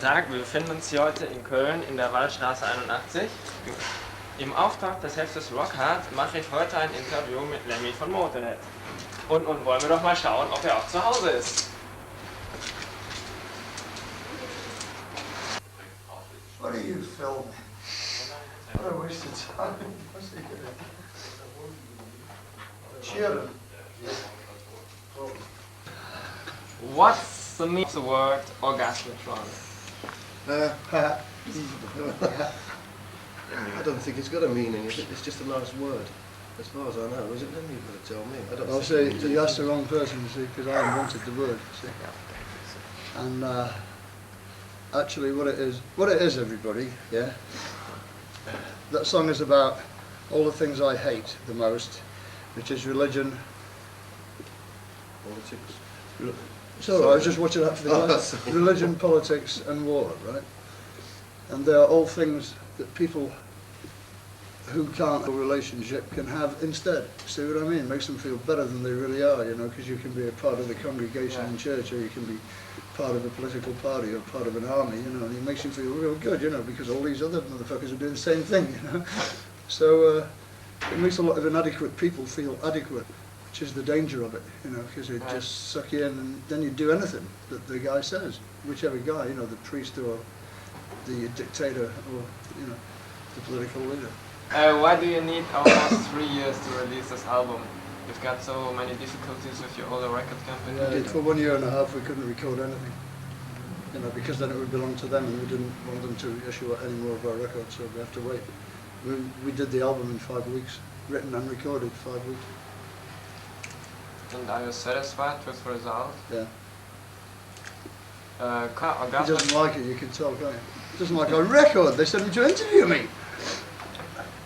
Tag, wir befinden uns hier heute in Köln in der Wallstraße 81. Im Auftrag des Heftes Rockhard mache ich heute ein Interview mit Lemmy von Motörhead. Und nun wollen wir doch mal schauen, ob er auch zu Hause ist. What are you filming? What a waste of time. What's he doing? Cheering. What's the meaning of the word Orgasmatron? I don't think it's got a meaning. It's just a nice word, as far as I know. Was it Lemmy who tell me? I don't. I'll say you asked the wrong person, see, because I invented the word. See? And actually, what it is, everybody, yeah. That song is about all the things I hate the most, which is religion, Politics. It's all right, I was just watching that for the guys. Religion, politics and war, right? And they are all things that people who can't have a relationship can have instead. See what I mean? It makes them feel better than they really are, you know, because you can be a part of the congregation in church, or you can be part of a political party or part of an army, you know, and it makes you feel real good, you know, because all these other motherfuckers are doing the same thing, you know. So it makes a lot of inadequate people feel adequate, which is the danger of it, you know, because it just suck you in, and then you do anything that the guy says, whichever guy, you know, the priest or the dictator or, you know, the political leader. Why do you need almost 3 years to release this album? You've got so many difficulties with your older record company. Yeah, for 1.5 years we couldn't record anything, you know, because then it would belong to them, and we didn't want them to issue any more of our records, so we have to wait. We did the album in 5 weeks, written and recorded 5 weeks. And are you satisfied with the result? Yeah. He doesn't like it, you can tell, can't you? He doesn't like our record, they sent him to interview me.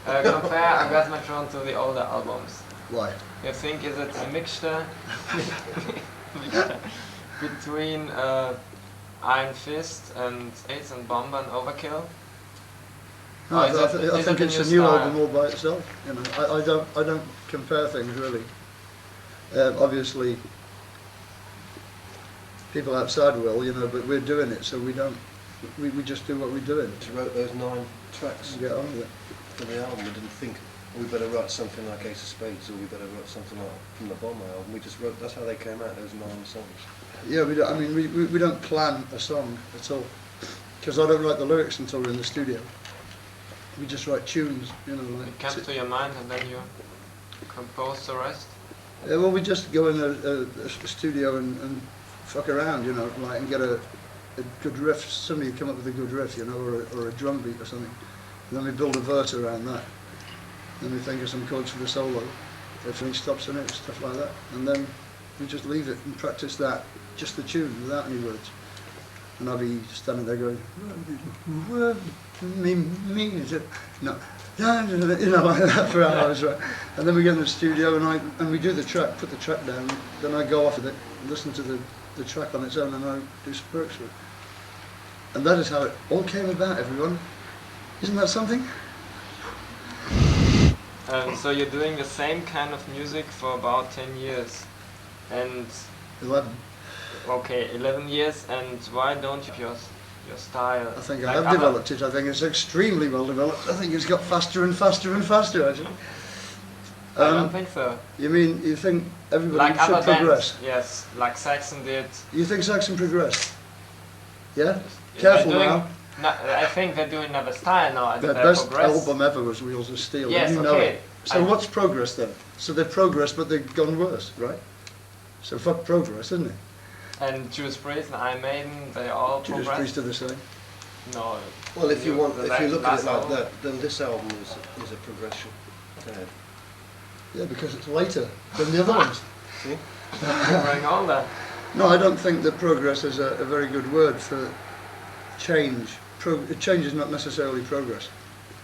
Compare Orgasmatron to the older albums. Why? You think is it a mixture between Iron Fist and AIDS and Bomber and Overkill? No, I think it's a new album all by itself. You know, I don't compare things really. Obviously, people outside will, you know, but we're doing it, so we don't. We just do what we're doing. Just wrote those 9 tracks And get on with it. for the album. We didn't think, oh, we better write something like Ace of Spades, or we better write something like from the Bomber album. We just wrote. That's how they came out. Those 9 songs. Yeah, we don't, I mean, we don't plan a song at all, because I don't write the lyrics until we're in the studio. We just write tunes, you know, like. It comes to your mind and then you compose the rest? Yeah, well, we just go in a studio and fuck around, you know, like, and get a good riff. Somebody come up with a good riff, you know, or a drum beat or something. And then we build a verse around that. Then we think of some chords for the solo, if any stops in it, stuff like that. And then we just leave it and practice that, just the tune, without any words. And I'll be standing there going, me, is it? No. You know, like that for hours, right? And then we get in the studio and we do the track, put the track down, then I go off with it, listen to the track on its own, and I do some works with it. And that is how it all came about, everyone. Isn't that something? So you're doing the same kind of music for about 10 years. And 11. Okay, 11 years, and why don't you your style? I think I have developed it. I think it's extremely well developed. I think it's got faster and faster and faster, actually. I don't think so. You mean, you think everybody Like should other progress? bands, yes, like Saxon did. You think Saxon progressed? Yeah? They're Careful doing, now. No, I think they're doing another style now. Their best album ever was Wheels of Steel. Yes, you know okay. it. So what's progress then? So they've progressed, but they've gone worse, right? So fuck progress, isn't it? And Judas Priest and Iron Maiden, they all Judas progressed. Priest are the same. No. Well, if you look at it like album. that, then this album is a progression. Yeah, because it's later than the other ones. See? You're growing older. No, I don't think that progress is a very good word for change. Change is not necessarily progress.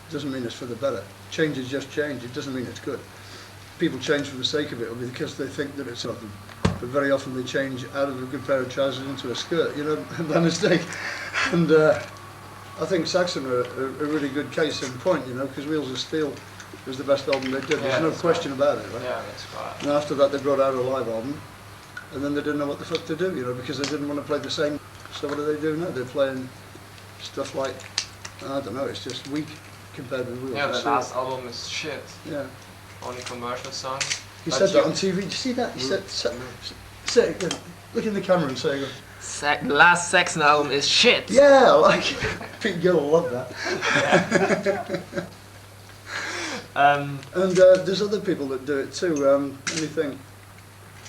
It doesn't mean it's for the better. Change is just change. It doesn't mean it's good. People change for the sake of it, or because they think that it's something. But very often they change out of a good pair of trousers into a skirt, you know, by mistake. And I think Saxon are a really good case in point, you know, because Wheels of Steel was the best album they did. There's no question about it, right? Yeah, that's right. And after that they brought out a live album, and then they didn't know what the fuck to do, you know, because they didn't want to play the same. So what do? They're playing stuff like, I don't know, it's just weak compared with Wheels Yeah, of the Steel. last album is shit. Yeah. Only commercial songs. He But said that you- on TV. Did you see that? He said, say it again. Look in the camera and say it again. The last Saxon album is shit. Yeah, like Pete Gill will love that. And there's other people that do it too. Let me think.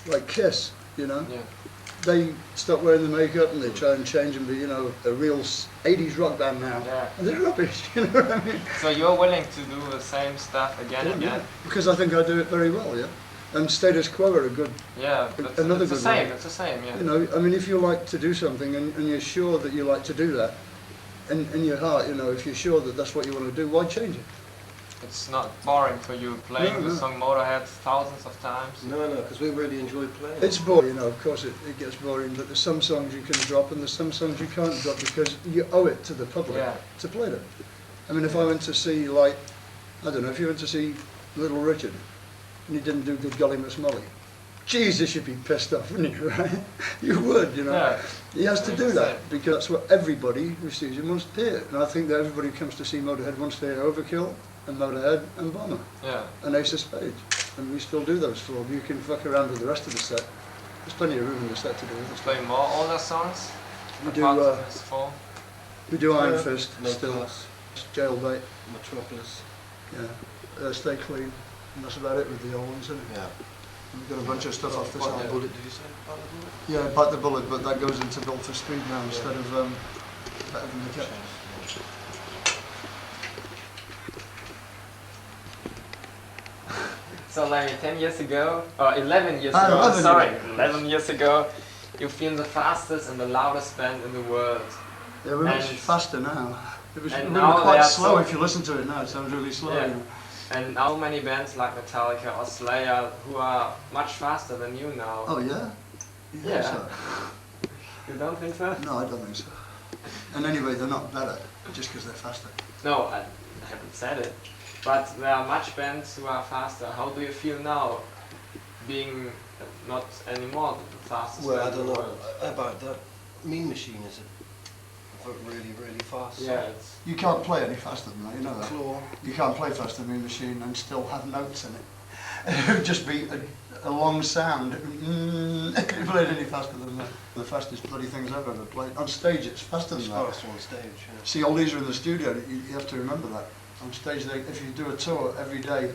Like Kiss, you know. Yeah. They stop wearing the makeup and they try and change and be, you know, a real 80s rock band now. Yeah. And they're rubbish, you know what I mean? So you're willing to do the same stuff again and again? Because I think I do it very well, yeah. And Status Quo are a good, Yeah, but Another it's the good same. one. It's the same. Yeah. you know, I mean, if you like to do something and you're sure that you like to do that, in your heart, you know, if you're sure that that's what you want to do, why change it? It's not boring for you playing No, the no. song Motörhead thousands of times. No, because we really enjoy playing. It's boring, you know, of course it gets boring, but there's some songs you can drop and there's some songs you can't drop because you owe it to the public Yeah. to play them. I mean, if I went to see, like, I don't know, if you went to see Little Richard and he didn't do Good Golly Miss Molly, Jesus, you'd be pissed off, wouldn't you, right? You would, you know. Yeah. He has to I do think that so. because that's what everybody who sees him wants to hear. And I think that everybody who comes to see Motörhead wants to hear Overkill and Motörhead and Bomber Yeah. and Ace of Spades. And we still do those for them. You can fuck around with the rest of the set. There's plenty of room in the set to do this. Play more older songs. We do, apart from this fall. we do Iron Yeah, Fist No still, Class, Jailbait, Metropolis. yeah, Stay Clean. And that's about it with the old ones, isn't it? Yeah. We've got a bunch of stuff off this Bite the album. Bullet, did you say? Bite the Bullet? Yeah, Bite the Bullet, but that goes into Built for Speed now instead of Better Than the Cat. So Lemmy, 10 years ago, or 11 years Ah, ago, 11 sorry, years. 11 years ago, you've been the fastest and the loudest band in the world. Yeah, we're much And- faster now. It was and we now were quite they are slow so- if you listen to it now, it sounds really slow. Yeah. You know. And how many bands like Metallica or Slayer who are much faster than you now? Oh yeah? You think Yeah. so? You don't think so? No, I don't think so. And anyway, they're not better just because they're faster. No, I haven't said it. But there are much bands who are faster. How do you feel now, being not anymore the fastest Well, I band in don't the know world? about that. Mean Machine is really, really fast. Yeah, it's You can't play any faster than that, you know that. Claw. You can't play faster than Mean Machine and still have notes in it. It would just be a long sound. If you played any faster than that. The fastest bloody things I've ever played. On stage it's faster It's than that. fast on stage, yeah. See, all these are in the studio, you have to remember that. On stage, if you do a tour every day,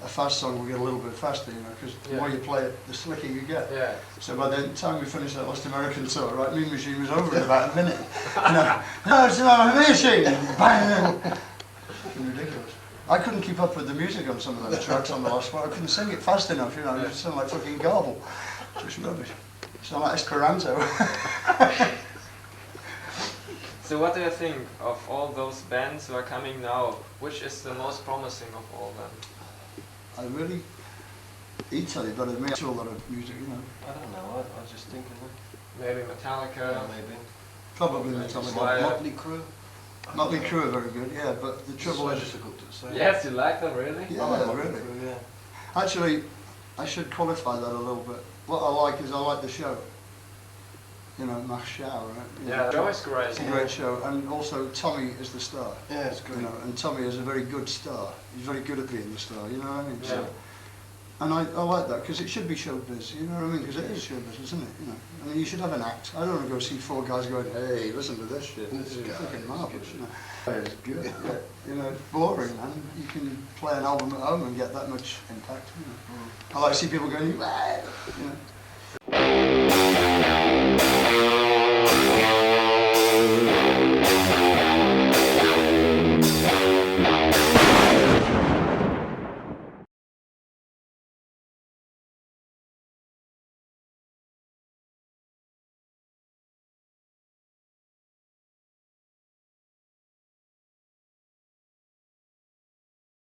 a fast song will get a little bit faster, you know, because the Yeah. more you play it, the slicker you get. yeah. So by the time we finished that Lost American tour, right, Mean Machine was over in about a minute. You know, no, it's not a machine! Bang! Fucking ridiculous. I couldn't keep up with the music on some of those tracks on the last one. I couldn't sing it fast enough, you know, it just sounded like fucking garble. Just rubbish. Sound like Esperanto. So what do you think of all those bands who are coming now? Which is the most promising of all of them? I really, he'd tell you better than me. I do a lot of music, you know. I don't know, I was just thinking Maybe Metallica. maybe. Probably Like Metallica. Slayer. Motley Crue. Motley Crue are very good, yeah, but the trouble So is, difficult to say. Yes, you like them really? yeah, I like Motley really. Crue, yeah. Actually, I should qualify that a little bit. What I like is I like the show. You know, Mach Show, right? Yeah, the show is great. It's a great show, and also Tommy is the star. Yeah, it's great. You know, and Tommy is a very good star. He's very good at being the star. You know what I mean? Yeah. So, and I like that because it should be showbiz. You know what I mean? Because it is showbiz, isn't it? You know, I mean, you should have an act. I don't want to go see four guys going, "Hey, listen to this shit. This is fucking marvelous." You know, it's good. Yeah. You know, it's boring, man. You can play an album at home and get that much impact. You know, I like to see people going, "Wow," you know.